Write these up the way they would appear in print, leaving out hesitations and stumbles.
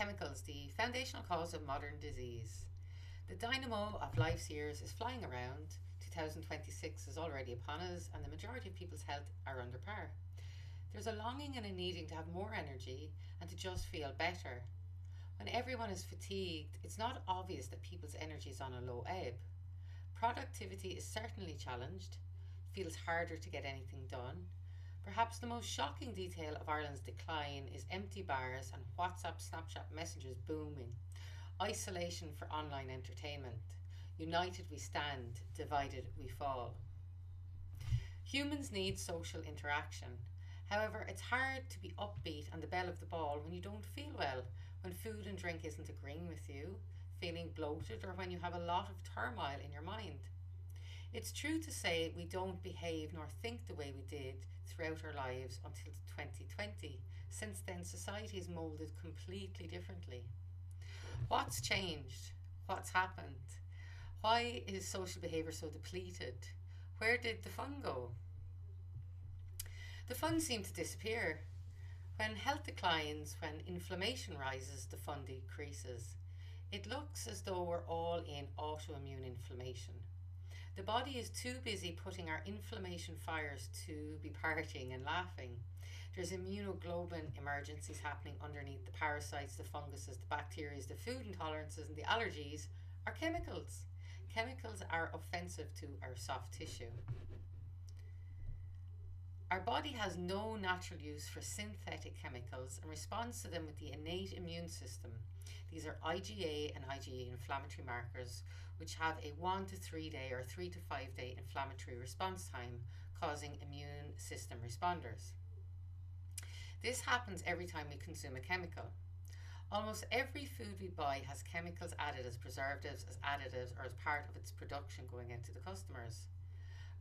Chemicals, the foundational cause of modern disease. The dynamo of life's years is flying around. 2026 is already upon us, and the majority of people's health are under par. There's a longing and a needing to have more energy and to just feel better. When everyone is fatigued, it's not obvious that people's energy is on a low ebb. Productivity is certainly challenged. It feels harder to get anything done. Perhaps the most shocking detail of Ireland's decline is empty bars and WhatsApp, Snapchat messages booming. Isolation for online entertainment. United we stand, divided we fall. Humans need social interaction. However, it's hard to be upbeat and the belle of the ball when you don't feel well, when food and drink isn't agreeing with you, feeling bloated, or when you have a lot of turmoil in your mind. It's true to say we don't behave nor think the way we did throughout our lives until 2020. Since then, society is moulded completely differently. What's changed? What's happened? Why is social behaviour so depleted? Where did the fun go? The fun seemed to disappear. When health declines, when inflammation rises, the fun decreases. It looks as though we're all in autoimmune inflammation. The body is too busy putting our inflammation fires to be partying and laughing. There's immunoglobulin emergencies happening underneath the parasites, the funguses, the bacteria, the food intolerances, and the allergies are chemicals. Chemicals are offensive to our soft tissue. Our body has no natural use for synthetic chemicals and responds to them with the innate immune system. These are IgA and IgE inflammatory markers, which have a 1 to 3 day or 3 to 5 day inflammatory response time, causing immune system responders. This happens every time we consume a chemical. Almost every food we buy has chemicals added as preservatives, as additives, or as part of its production going into the customers.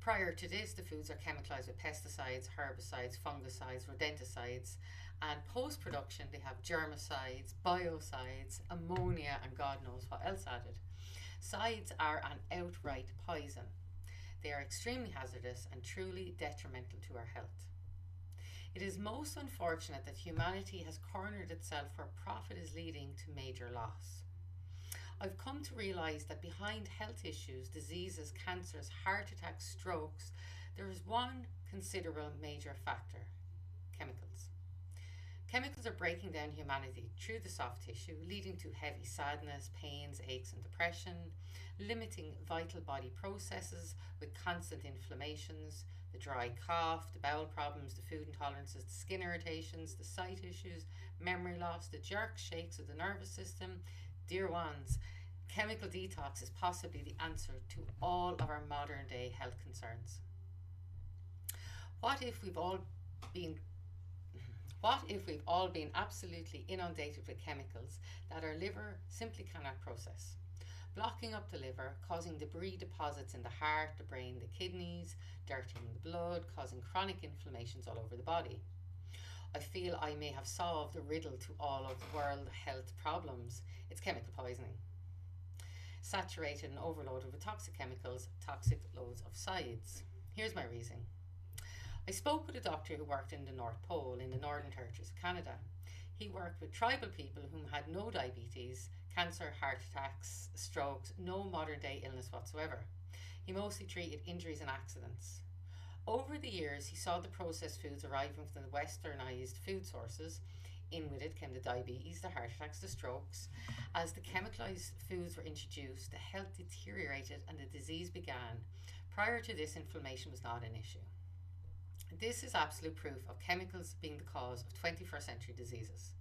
Prior to this, the foods are chemicalized with pesticides, herbicides, fungicides, rodenticides, and post-production they have germicides, biocides, ammonia, and God knows what else added. Sides are an outright poison. They are extremely hazardous and truly detrimental to our health. It is most unfortunate that humanity has cornered itself where profit is leading to major loss. I've come to realise that behind health issues, diseases, cancers, heart attacks, strokes, there is one considerable major factor: chemicals. Chemicals are breaking down humanity through the soft tissue, leading to heavy sadness, pains, aches, and depression, limiting vital body processes with constant inflammations, the dry cough, the bowel problems, the food intolerances, the skin irritations, the sight issues, memory loss, the jerks, shakes of the nervous system. Dear ones, chemical detox is possibly the answer to all of our modern day health concerns. What if we've all been absolutely inundated with chemicals that our liver simply cannot process, blocking up the liver, causing debris deposits in the heart, the brain, the kidneys, dirtying the blood, causing chronic inflammations all over the body? I feel I may have solved the riddle to all of the world health problems. It's chemical poisoning. Saturated and overloaded with toxic chemicals, toxic loads of sides. Here's my reasoning. I spoke with a doctor who worked in the North Pole, in the Northern Territories of Canada. He worked with tribal people who had no diabetes, cancer, heart attacks, strokes, no modern day illness whatsoever. He mostly treated injuries and accidents. Over the years, he saw the processed foods arriving from the westernized food sources. In with it came the diabetes, the heart attacks, the strokes. As the chemicalized foods were introduced, the health deteriorated and the disease began. Prior to this, inflammation was not an issue. This is absolute proof of chemicals being the cause of 21st century diseases.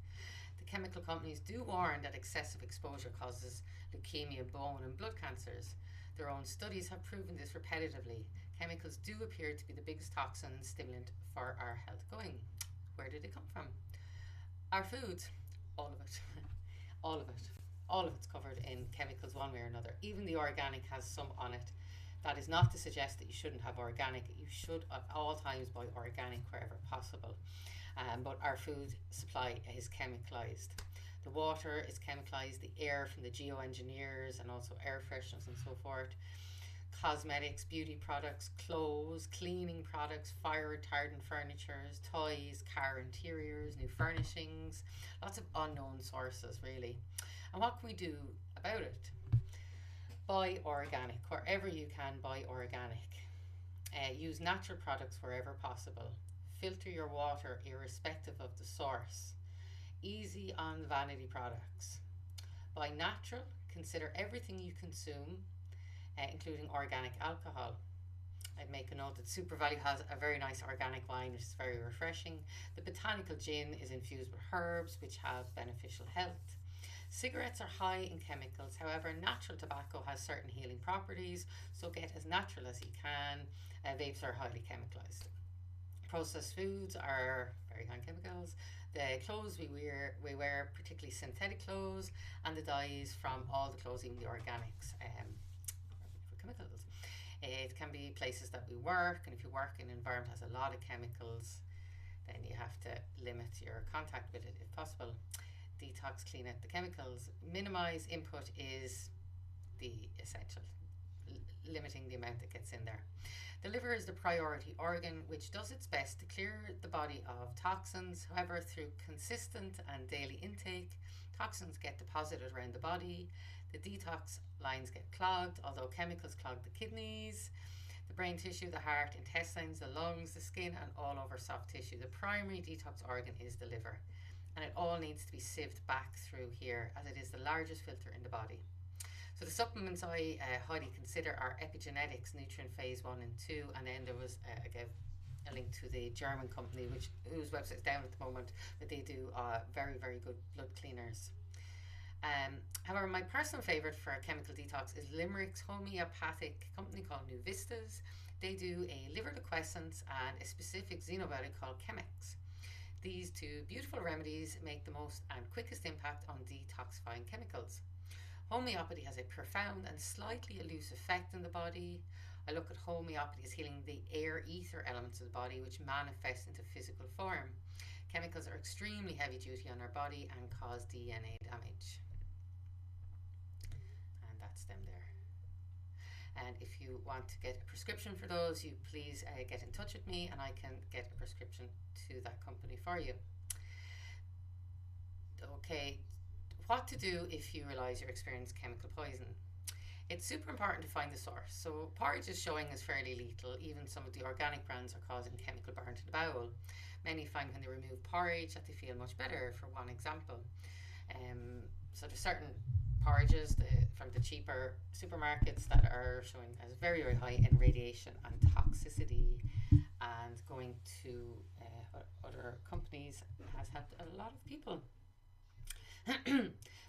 The chemical companies do warn that excessive exposure causes leukemia, bone and blood cancers. Their own studies have proven this repetitively. Chemicals do appear to be the biggest toxin and stimulant for our health going. Where did it come from? Our foods, all of it, all of it. All of it's covered in chemicals one way or another. Even the organic has some on it. That is not to suggest that you shouldn't have organic. You should at all times buy organic wherever possible. But our food supply is chemicalized. The water is chemicalized, the air from the geoengineers and also air fresheners and so forth. cosmetics, beauty products, clothes, cleaning products, fire retardant furnitures, toys, car interiors, new furnishings, lots of unknown sources really. And what can we do about it? Buy organic, wherever you can, buy organic. Use natural products wherever possible. Filter your water irrespective of the source. Easy on vanity products. Buy natural, consider everything you consume, including organic alcohol. I'd make a note that SuperValu has a very nice organic wine which is very refreshing. The botanical gin is infused with herbs which have beneficial health. Cigarettes are high in chemicals, however natural tobacco has certain healing properties, so get as natural as you can. Vapes are highly chemicalized. Processed foods are very high in chemicals. The clothes we wear, particularly synthetic clothes, and the dyes from all the clothes, even the organics, for chemicals. It can be places that we work, and if you work in an environment that has a lot of chemicals, then you have to limit your contact with it if possible. Detox, clean out the chemicals. Minimize input is the essential, limiting the amount that gets in there. The liver is the priority organ which does its best to clear the body of toxins. However, through consistent and daily intake, toxins get deposited around the body. The detox lines get clogged, although chemicals clog the kidneys, the brain tissue, the heart, intestines, the lungs, the skin, and all over soft tissue. The primary detox organ is the liver, and it all needs to be sieved back through here as it is the largest filter in the body. So the supplements I highly consider are Epigenetics, Nutrient Phase 1 and 2, and then there was, I gave a link to the German company whose website is down at the moment, but they do very, very good blood cleaners. However, my personal favourite for a chemical detox is Limerick's homeopathic company called New Vistas. They do a liver liquescence and a specific xenobiotic called Chemex. These two beautiful remedies make the most and quickest impact on detoxifying chemicals. Homeopathy has a profound and slightly elusive effect in the body. I look at homeopathy as healing the air ether elements of the body which manifest into physical form. Chemicals are extremely heavy duty on our body and cause DNA damage. And that's them there. And if you want to get a prescription for those, you please get in touch with me and I can get a prescription to that company for you. Okay, what to do if you realise you're experiencing chemical poison. It's super important to find the source. So porridge is showing as fairly lethal. Even some of the organic brands are causing chemical burn to the bowel. Many find when they remove porridge that they feel much better, for one example. So there's certain porridges from the cheaper supermarkets that are showing as very, very high in radiation and toxicity, and going to other companies has helped a lot of people.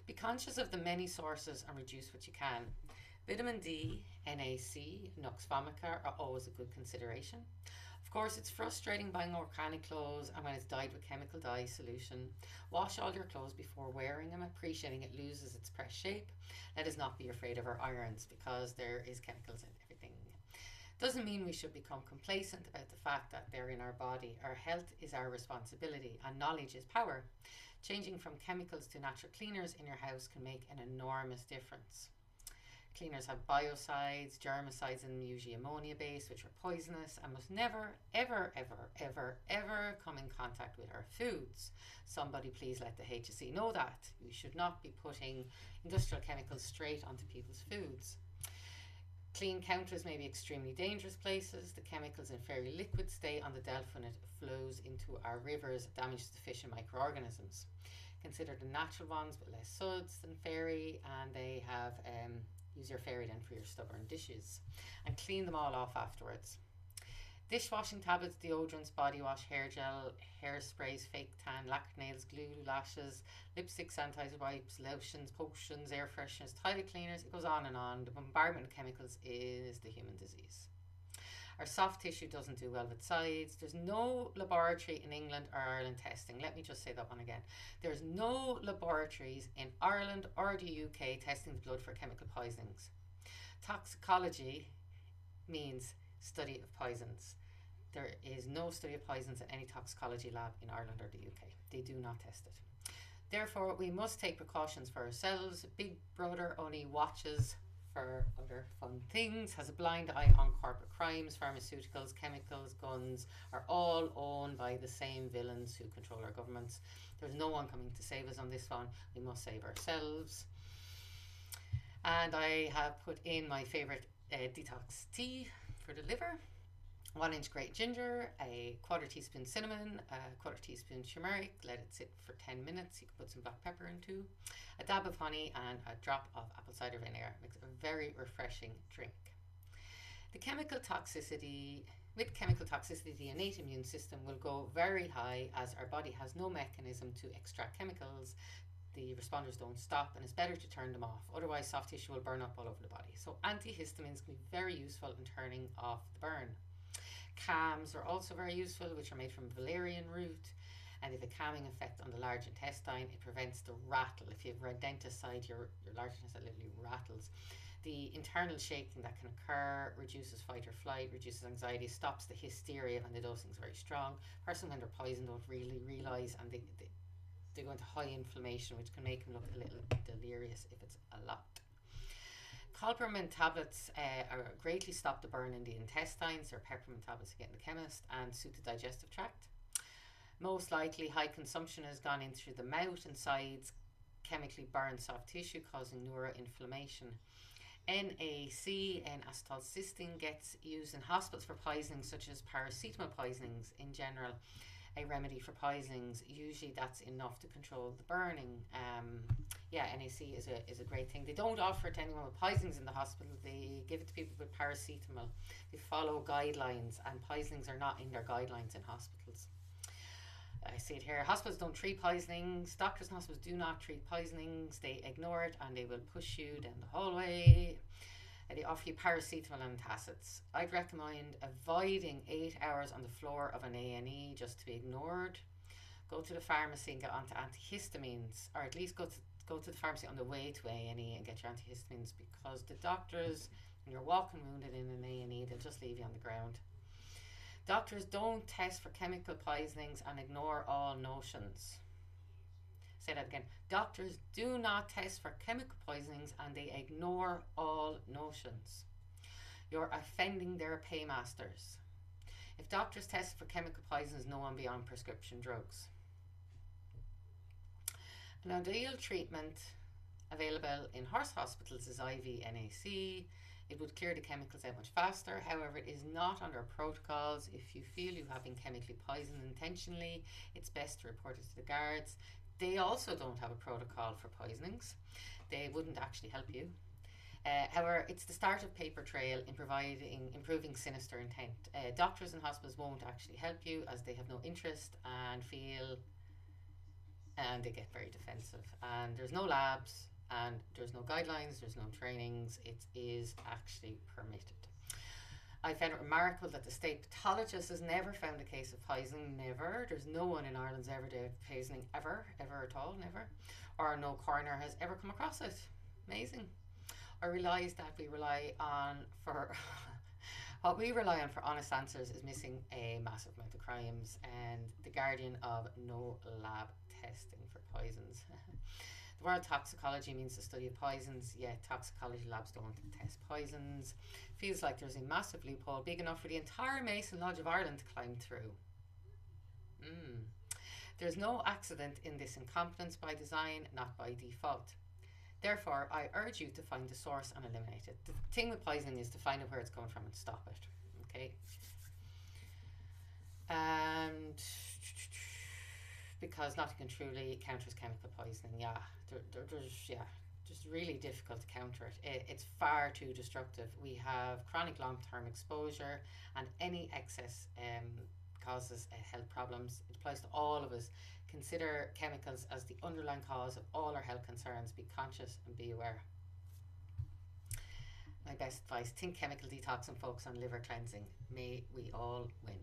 Be conscious of the many sources and reduce what you can. Vitamin D, NAC, Nux vomica are always a good consideration. Of course, it's frustrating buying organic clothes and when it's dyed with chemical dye solution. Wash all your clothes before wearing them, appreciating it loses its pressed shape. Let us not be afraid of our irons because there is chemicals in everything. Doesn't mean we should become complacent about the fact that they're in our body. Our health is our responsibility and knowledge is power. Changing from chemicals to natural cleaners in your house can make an enormous difference. Cleaners have biocides, germicides, and usually ammonia based, which are poisonous and must never, ever, ever, ever, ever come in contact with our foods. Somebody please let the HSE know that. We should not be putting industrial chemicals straight onto people's foods. Clean counters may be extremely dangerous places. The chemicals in fairy liquid stay on the Delft when it flows into our rivers, damages the fish and microorganisms. Consider the natural ones with less suds than fairy, and they have use your fairy then for your stubborn dishes and clean them all off afterwards. Dishwashing tablets, deodorants, body wash, hair gel, hairsprays, fake tan, lacquered nails, glue, lashes, lipstick, sanitizer wipes, lotions, potions, air fresheners, toilet cleaners, it goes on and on. The bombardment of chemicals is the human disease. Our soft tissue doesn't do well with sides. There's no laboratory in England or Ireland testing. Let me just say that one again. There's no laboratories in Ireland or the UK testing the blood for chemical poisonings. Toxicology means study of poisons. There is no study of poisons in any toxicology lab in Ireland or the UK. They do not test it. Therefore, we must take precautions for ourselves. Big Brother only watches for other fun things, has a blind eye on corporate crimes. Pharmaceuticals, chemicals, guns are all owned by the same villains who control our governments. There's no one coming to save us on this one. We must save ourselves. And I have put in my favourite detox tea for the liver. 1 inch grate ginger, a quarter teaspoon cinnamon, a quarter teaspoon turmeric. Let it sit for 10 minutes. You can put some black pepper in too. A dab of honey and a drop of apple cider vinegar. Makes a very refreshing drink. With chemical toxicity, the innate immune system will go very high as our body has no mechanism to extract chemicals. The responders don't stop, and it's better to turn them off. Otherwise, soft tissue will burn up all over the body. So antihistamines can be very useful in turning off the burn. Calms are also very useful, which are made from valerian root, and they have a calming effect on the large intestine. It prevents the rattle. If you have rodenticide, your large intestine literally rattles. The internal shaking that can occur reduces fight or flight, reduces anxiety, stops the hysteria when the dosing is very strong. Person when they're poisoned don't really realise, and they go into high inflammation, which can make them look a little delirious if it's a lot. Coppermint tablets greatly stop the burn in the intestines. They're peppermint tablets you get in the chemist, and suit the digestive tract. Most likely, high consumption has gone in through the mouth and sides, chemically burn soft tissue, causing neuroinflammation. NAC, N-acetylcysteine, gets used in hospitals for poisonings such as paracetamol poisonings in general. A remedy for poisonings, usually that's enough to control the burning. NAC is a great thing. They don't offer it to anyone with poisonings in the hospital. They give it to people with paracetamol. They follow guidelines, and poisonings are not in their guidelines in hospitals. I see it here. Hospitals don't treat poisonings. Doctors and hospitals do not treat poisonings. They ignore it, and they will push you down the hallway. They offer you paracetamol and antacids. I'd recommend avoiding 8 hours on the floor of an A&E just to be ignored. Go to the pharmacy and get onto antihistamines, or at least go to the pharmacy on the way to A&E and get your antihistamines, because the doctors, when you're walking wounded in an A&E, they'll just leave you on the ground. Doctors don't test for chemical poisonings and ignore all notions. Say that again. Doctors do not test for chemical poisonings and they ignore all notions. You're offending their paymasters. If doctors test for chemical poisons, no one be on prescription drugs. An ideal treatment available in horse hospitals is IV NAC. It would clear the chemicals out much faster. However, it is not under protocols. If you feel you have been chemically poisoned intentionally, it's best to report it to the guards. They also don't have a protocol for poisonings. They wouldn't actually help you. However, it's the start of paper trail in improving sinister intent. Doctors and hospitals won't actually help you as they have no interest and they get very defensive. And there's no labs, and there's no guidelines, there's no trainings. It is actually permitted. I found it remarkable that the state pathologist has never found a case of poisoning, never. There's no one in Ireland's everyday poisoning ever at all, never. Or no coroner has ever come across it. Amazing. I realised that what we rely on for honest answers is missing a massive amount of crimes, and the guardian of no lab testing for poisons. The word toxicology means the study of poisons, yet toxicology labs don't test poisons. Feels like there's a massive loophole big enough for the entire Mason Lodge of Ireland to climb through. There's no accident in this incompetence by design, not by default. Therefore, I urge you to find the source and eliminate it. The thing with poisoning is to find out where it's coming from and stop it. Okay? And because nothing can truly counters chemical poisoning. Just really difficult to counter it. It's far too destructive. We have chronic long-term exposure, and any excess causes health problems. It applies to all of us. Consider chemicals as the underlying cause of all our health concerns. Be conscious and be aware. My best advice: think chemical detox and focus on liver cleansing. May we all win.